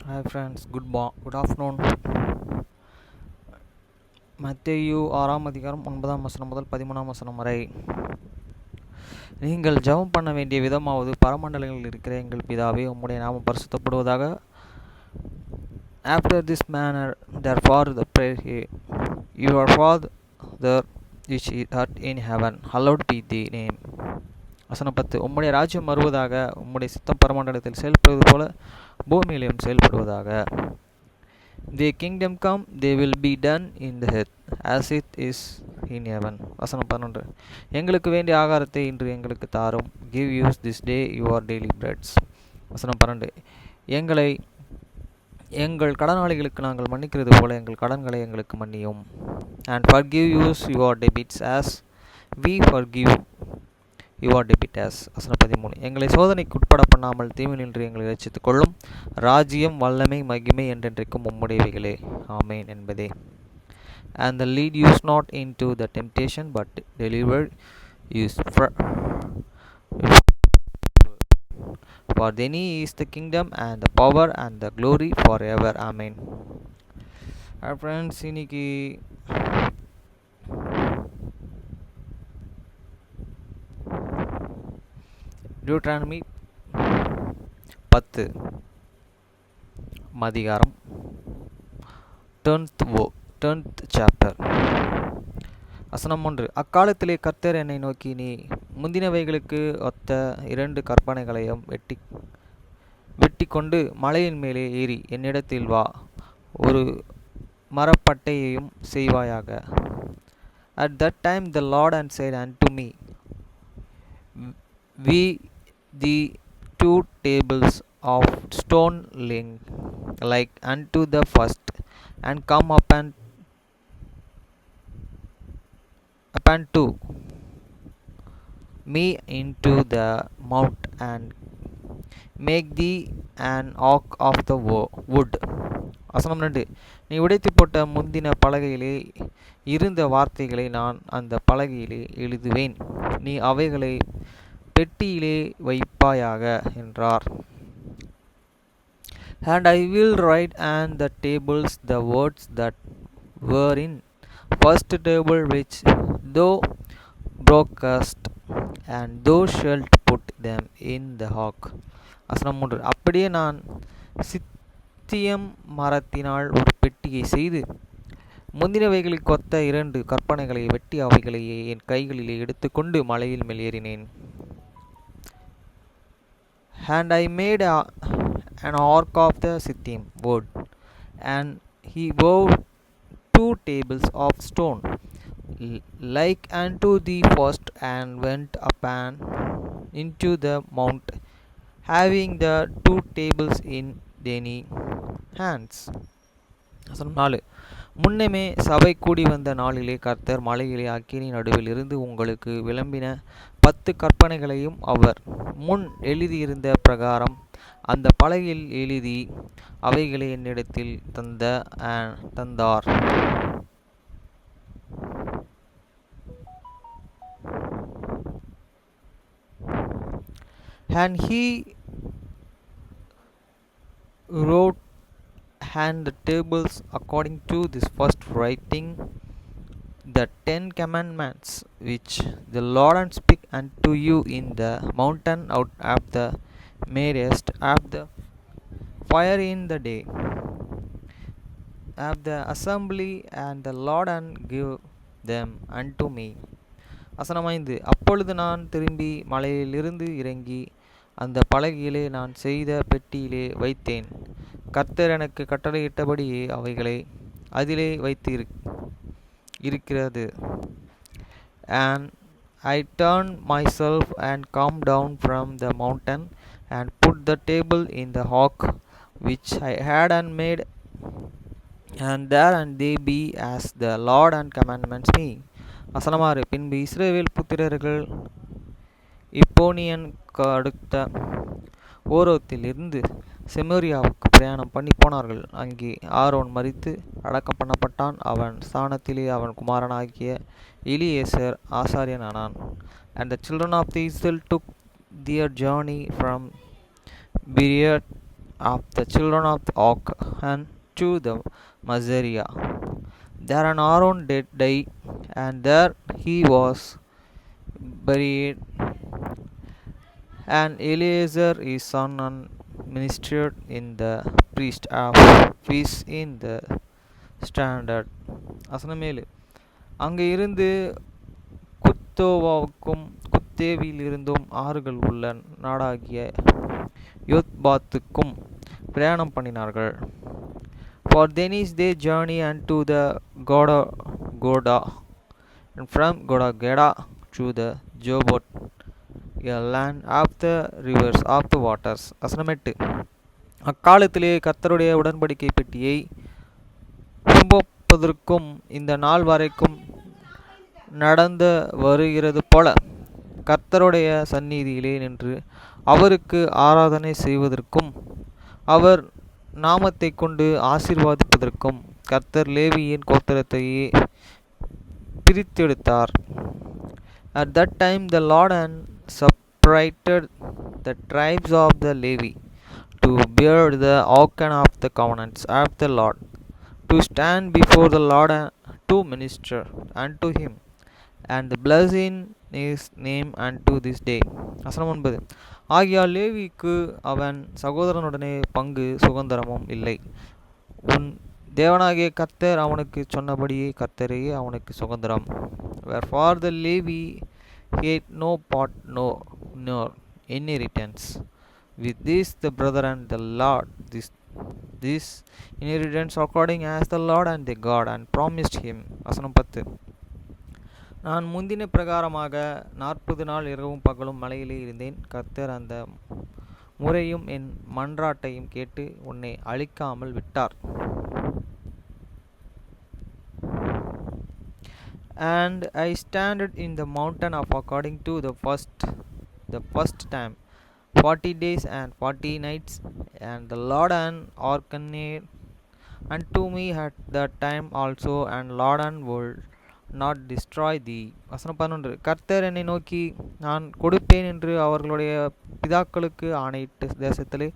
Hi friends, good afternoon. மத்தேயு 6ஆம் அதிகாரம் 9ஆம் வசனம் முதல் 13ஆம் வசனம் வரை. நீங்கள் ஜெபம் பண்ண வேண்டிய விதமாவது, பரமண்டலங்களில் இருக்கிற எங்கள் பிதாவே, உம்முடைய நாமம் பரிசுத்தப்படுவதாக. After this manner, therefore, the pray, your Father which art in heaven, hallowed be thy name. வசனம் 10. உம்முடைய ராஜ்யம் வருவதாக, உம்முடைய சித்தம் பரமண்டலத்தில் செயல்படுவது போல பூமியிலும் செயல்படுவதாக. Their kingdom come, they will be done in the earth as it is in heaven. வசனம் 11. எங்களுக்கு வேண்டிய ஆகாரத்தை இன்று எங்களுக்கு தாரும். Give us this day your daily breads. வசனம் 12. எங்கள் கடனாளிகளுக்கு நாங்கள் மன்னிக்கிறது போல எங்கள் கடன்களை எங்களுக்கு மன்னியும். And forgive us your debts as we forgive your debtors. வசனம் 13. எங்களை சோதனைக்கு உட்பட பண்ணாமல் தீமையினின்று எங்களை ரட்சித்துக் கொள்ளும். ராஜ்யம், வல்லமை, மகிமை என்றென்றைக்கும் உம்முடையவைகளே. ஆமென் என்பதே. And lead us not into the temptation, but deliver us for thine is the kingdom and the power and the glory forever. Amen. Our friends, இன்னைக்கு டியூட்ரானமி 10 அதிகாரம் 10th சாப்டர். வசனம் 1. அக்காலத்திலே கர்த்தர் என்னை நோக்கி, நீ முந்தினவைகளுக்கு ஒத்த 2 கற்பனைகளையும் வெட்டி கொண்டு மலையின் மேலே ஏறி என்னிடத்தில் வா, ஒரு மரப்பட்டையையும் செய்வாயாக. At that time the Lord and said unto me, we the 2 tables of stone like unto the first, and come upon to me into the mount, and make thee an ark of the wood. வசனம் 2. நீ உடைத்து போட்ட முந்தின பலகையிலே இருந்த வார்த்தைகளை நான் அந்த பலகையிலே எழுதுவேன், நீ அவைகளை பெட்டியிலே வைப்பாயாக என்றார். And I will write on the tables the words that were in first table which thou brokest, and thou shalt put them in the ark. வசனம் 3. அப்படியே நான் சித்தியம் மரத்தினால் ஒரு பெட்டியை செய்து முந்தினவைகளுக்கு ஒத்த 2 கற்பனைகளை வெட்டி அவைகளையே என் கைகளிலே எடுத்துக்கொண்டு மலையில் மேல் ஏறினேன். And I made an ark of the shittim wood, and he wove 2 tables of stone like unto the first, and went upon into the mount, having the 2 tables in their hands. 4. முன்னமே சபை கூடி வந்த நாளிலே கர்த்தர் மலையிலே அக்கினி நடுவில் இருந்து உங்களுக்கு விளம்பின 10 கற்பனைகளையும் அவர் முன் எழுதியிருந்த பிரகாரம் அந்த பலகையில் எழுதி அவைகளை என்னிடத்தில் தந்தார். And he wrote and the tables according to this first writing the 10 commandments which the Lord and speak unto you in the mountain out of the midst of the fire in the day of the assembly, and the Lord and give them unto me. வசனம் 5. அப்பொழுது நான் திரும்பி மலையிலிருந்து இறங்கி அந்த பலகையிலே நான் செய்த பெட்டியிலே வைத்தேன். கர்த்தர் எனக்கு கட்டளையிட்டபடியே அவைகளை அதிலே வைத்து இருக்கிறது. And I turned myself and come down from the mountain, and put the table in the ark which I had made, and there and they be as the Lord and commandments me. வசனம் 6. பின்பு இஸ்ரவேல் புத்திரர்கள் இப்போனியன் அடுத்த ஓரோத்தில் இருந்து செமோரியாவுக்கு பிரயாணம் பண்ணி போனார்கள். அங்கே Aaron மரித்து அடக்கம் பண்ணப்பட்டான். அவன் ஸ்தானத்திலே அவன் குமாரனாகிய Eliezer ஆசாரியனானான். And the children of Israel took their journey from Beersheba of the children of Achan to the Mazaria. There an Aaron did die, and there he was buried, and Eleazar his son and ministered in the priest of peace in the standard. வசனம் 7. அங்கே இருந்து குத்தோவாவுக்கும் குத்தேவியிலிருந்தும் ஆறுகள் உள்ள நாடாகிய யோத்பாத்துக்கும் பிரயாணம் பண்ணினார்கள். For then is they journey unto the Goda, and from Geda to the Jobot, a land of the rivers of the waters. வசனம் 8. அக்காலத்திலே கர்த்தருடைய உடன்படிக்கை பெட்டியை சுமப்பதற்கும் இந்த நாள் வரைக்கும் நடந்து வருகிறது போல கர்த்தருடைய சந்நிதியிலே நின்று அவருக்கு ஆராதனை செய்வதற்கும் அவர் நாமத்தை கொண்டு ஆசீர்வதிப்பதற்கும் கர்த்தர் லேவியின் கோத்திரத்தையே பிரித்தெடுத்தார். At that time the Lord had separated the tribes of the Levi to bear the token of the covenants of the Lord, to stand before the Lord and to minister unto him, and the blessing his name unto this day. வசனம் 9. ஆகியால் லேவிக்கு அவன் சகோதரனுடனே பங்கு சுதந்திரமும் இல்லை. உன் தேவனாகிய கர்த்தர் அவனுக்கு சொன்னபடியே கர்த்தரையே அவனுக்கு சுதந்திரம். Wherefore the Levi had no part nor inheritance with this the brethren the Lord this inheritance according as the Lord and the God and promised him. வசனம் 10. நான் முந்தின பிரகாரமாக 40 நாள் இரவும் பகலும் மலையிலே இருந்தேன். கர்த்தர் அந்த முறையும் என் மன்றாட்டையும் கேட்டு உன்னை அழிக்காமல் விட்டார். And I standed in the mountain of according to the first time 40 days and 40 nights, and the Lord and hearkened unto me at that time also, and Lord and would not destroy thee. வசனம் 11. கர்த்தர் என்னை நோக்கி, நான் கொடுப்பேன் என்று அவர்களுடைய பிதாக்களுக்கு ஆணையிட்ட தேசத்திலே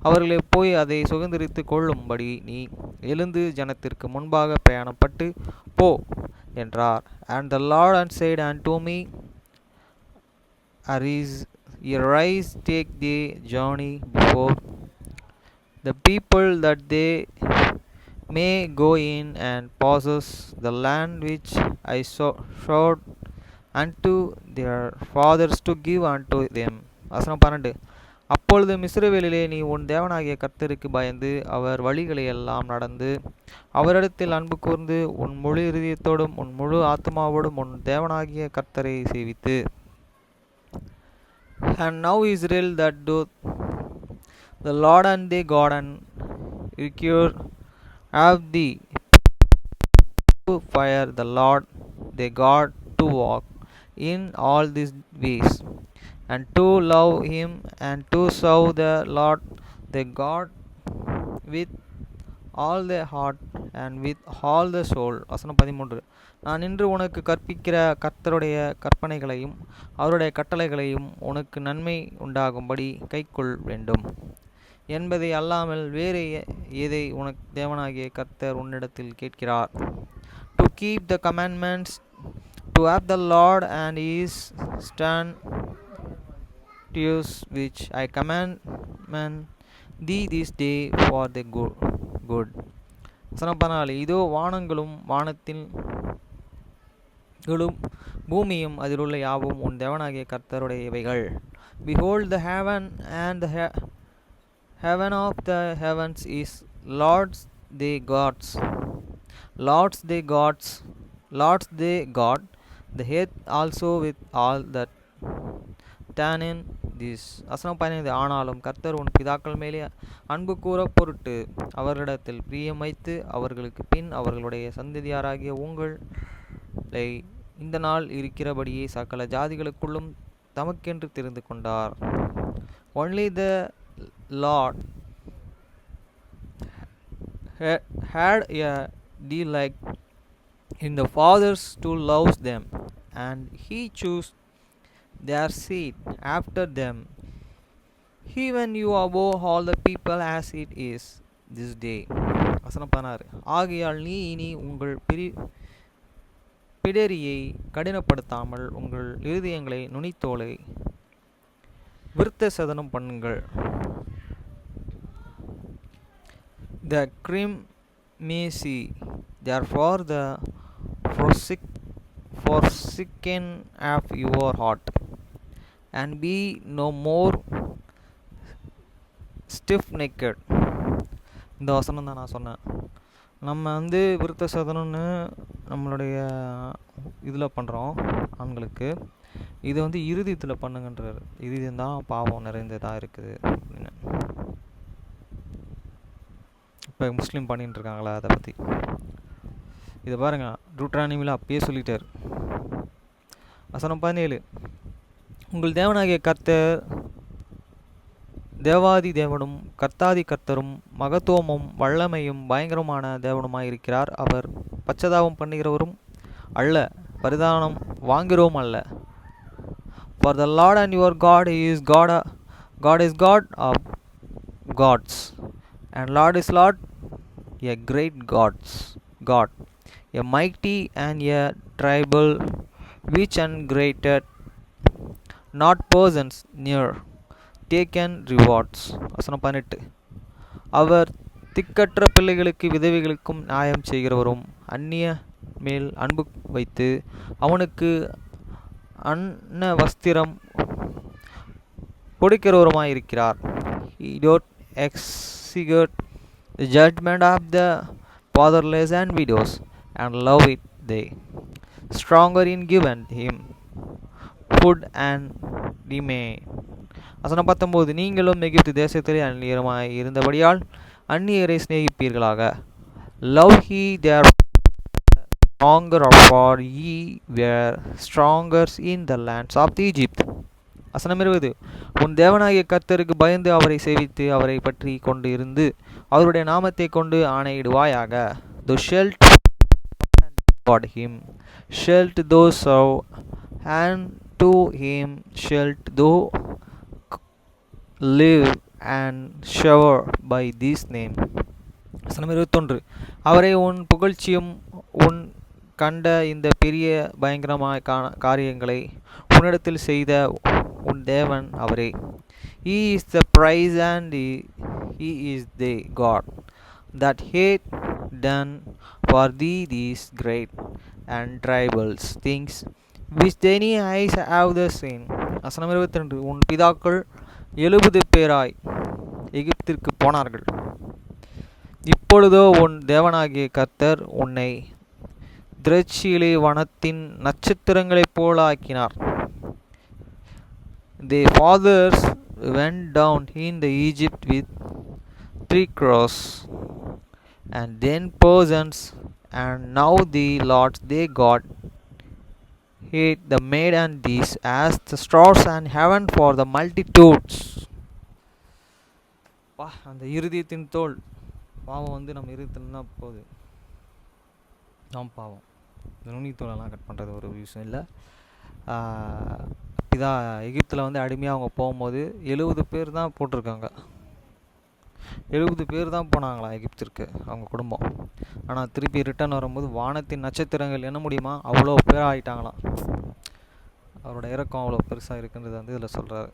அவர்களை போய் அதை சுதந்திரித்து கொள்ளும்படி நீ எழுந்து ஜனத்திற்கு முன்பாக பிரயாணப்பட்டு போ என்றார். And the Lord said unto me, Arise, take the journey before the people, that they may go in and possess the land which I showed unto their fathers to give unto them. வசனம் 12. அப்பொழுது மிஸ்ரவேலிலே நீ உன் தேவனாகிய கர்த்தருக்கு பயந்து அவர் வழிகளை எல்லாம் நடந்து அவரிடத்தில் அன்பு கூர்ந்து உன் முழு இருதயத்தோடும் உன் முழு ஆத்மாவோடும் உன் தேவனாகிய கர்த்தரை சேவித்து. And now Israel that doth the Lord and thy God and require of thee to fear the Lord thy God, to walk in all these ways, and to love him, and to serve the Lord thy God with all their heart and with all the soul. வசனம் 13. நான் இன்று உனக்கு கற்பிக்கிற கர்த்தருடைய கற்பனைகளையும் அவருடைய கட்டளைகளையும் உனக்கு நன்மை உண்டாகும்படி கைக்கொள் வேண்டும் என்பதை அல்லாமல் வேறு எதை உனக்கு தேவனாகிய கர்த்தர் உன்னிடத்தில் கேட்கிறார். To keep the commandments, to have the Lord and his statutes which I command thee this day for the good. வசனம் 14. இதோ வானங்களும் வானத்தின் பூமியும் அதிலுள்ள யாவும் உன் தேவனாகிய கர்த்தருடையவைகள். Behold, the heaven and the heaven of the heavens is Lord's thy God, the earth also with all that therein is. வசனம் 15. ஆனாலும் கர்த்தர் உன் பிதாக்கள் மேலே அன்பு கூற பொருட்டு அவர்களிடத்தில் பிரியம் வைத்து அவர்களுக்கு பின் அவர்களுடைய சந்ததியாராகிய உங்களை இந்த நாள் இருக்கிறபடியே சகல ஜாதிகளுக்குள்ளும் தமக்கென்று தெரிந்து கொண்டார். Only the Lord had a delight in the fathers to love them, and he chose their seed after them, Even you above all the people as it is this day. வசனம் 16. ஆகையால் நீ இனி உங்கள் பிடரியை கடினப்படுத்தாமல் உங்கள் இருதயங்களை நுனித்தோலை விருத்த சதனம் பண்ணுங்கள். The crime-macy, therefore the forsaken of your heart, and be no more stiff-necked. இந்த வசனம் தான் நான் சொன்னேன். நம்ம விருத்த சதனம்னு நம்மளுடைய இதில் பண்ணுறோம் ஆண்களுக்கு. இது இறுதியத்தில் பண்ணுங்கன்றார். இறுதியம் தான் பாவம் நிறைந்ததாக இருக்குது அப்படின்னு. இப்போ முஸ்லீம் பண்ணிட்டு இருக்காங்களா அதை பற்றி இதை பாருங்க. டூட்ரானிமில் அப்பயே சொல்லிட்டார். வசனம் 17. உங்கள் தேவனாகிய கர்த்தர் தேவாதி தேவனும் கர்த்தாதி கர்த்தரும் மகத்துவமும் வல்லமையும் பயங்கரமான தேவனுமாய் இருக்கிறார். அவர் பச்சதாபம் பண்ணுகிறவரும் அல்ல, பரிதானம் வாங்குகிறவரும் அல்ல. For the Lord and your God is God is God of gods, and Lord is Lord, a great God, a mighty and a terrible, which and greater, not persons near, taken rewards. வசனம் 18. அவர் திக்கற்ற பிள்ளைகளுக்கு விதவைகளுக்கும் நியாயம் செய்கிறவரும் அந்நிய மேல் அன்பு வைத்து அவனுக்கு அன்ன வஸ்திரம் கொடுக்கிறவருமாயிருக்கிறார். He doth execute the judgment of the fatherless and widows, and love it they, stronger in given him food and remain. வசனம் 19. நீங்களும் எகிப்து தேசத்திலே அந்நியருமாய் இருந்தபடியால் அந்நியரை சிநேகிப்பீர்களாக. Love ye their stronger, for ye were stronger in the lands of Egypt. வசனம் 20. உன் தேவனாகிய கர்த்தருக்கு பயந்து அவரை சேவித்து அவரை பற்றி கொண்டு இருந்து அவருடைய நாமத்தை கொண்டு ஆணையிடுவாயாக. Thou shalt God him, shalt thou serve, and to him shalt thou live and shower by this name. வசனம் 21. அவரை உன் புகழ்ச்சியும் உன் கண்ட இந்த பெரிய பயங்கரமான காரியங்களை உன்னிடத்தில் செய்த உன் தேவன் அவரே. He is the prize and he is the God that hath done for thee these great and tribals things which thine eyes have seen. வசனம் 22. உன் பிதாக்கள் 70 பேராய் எகிப்திற்கு போனார்கள். இப்பொழுதோ உன் தேவனாகிய கர்த்தர் உன்னை திரட்சியிலே வனத்தின் நட்சத்திரங்களைப் போல ஆக்கினார். Their fathers went down in the Egypt with 3 crores, and then persons, and now the Lord their God hate the maid and these as the stars and heaven for the multitudes. அந்த இருதயத்தின் தோல் பாவம் நம்ம இருதயத்தில் தான் போகுது. நாம் பாவம் இந்த நுனித்தோலெல்லாம் கட் பண்ணுறது ஒரு விஷயம் இல்லை. இதான் எகிப்தில் அடிமையாக அவங்க போகும்போது 70 பேர் தான் போட்டிருக்காங்க. 70 பேர் தான் போனாங்களா எகிப்திற்கு அவங்க குடும்பம். ஆனால் திருப்பி ரிட்டர்ன் வரும்போது வானத்தின் நட்சத்திரங்கள் என்ன முடியுமா அவ்வளோ பேர் ஆகிட்டாங்களாம். அவரோட இறக்கம் அவ்வளோ பெருசாக இருக்குன்றது இதில் சொல்கிறாரு.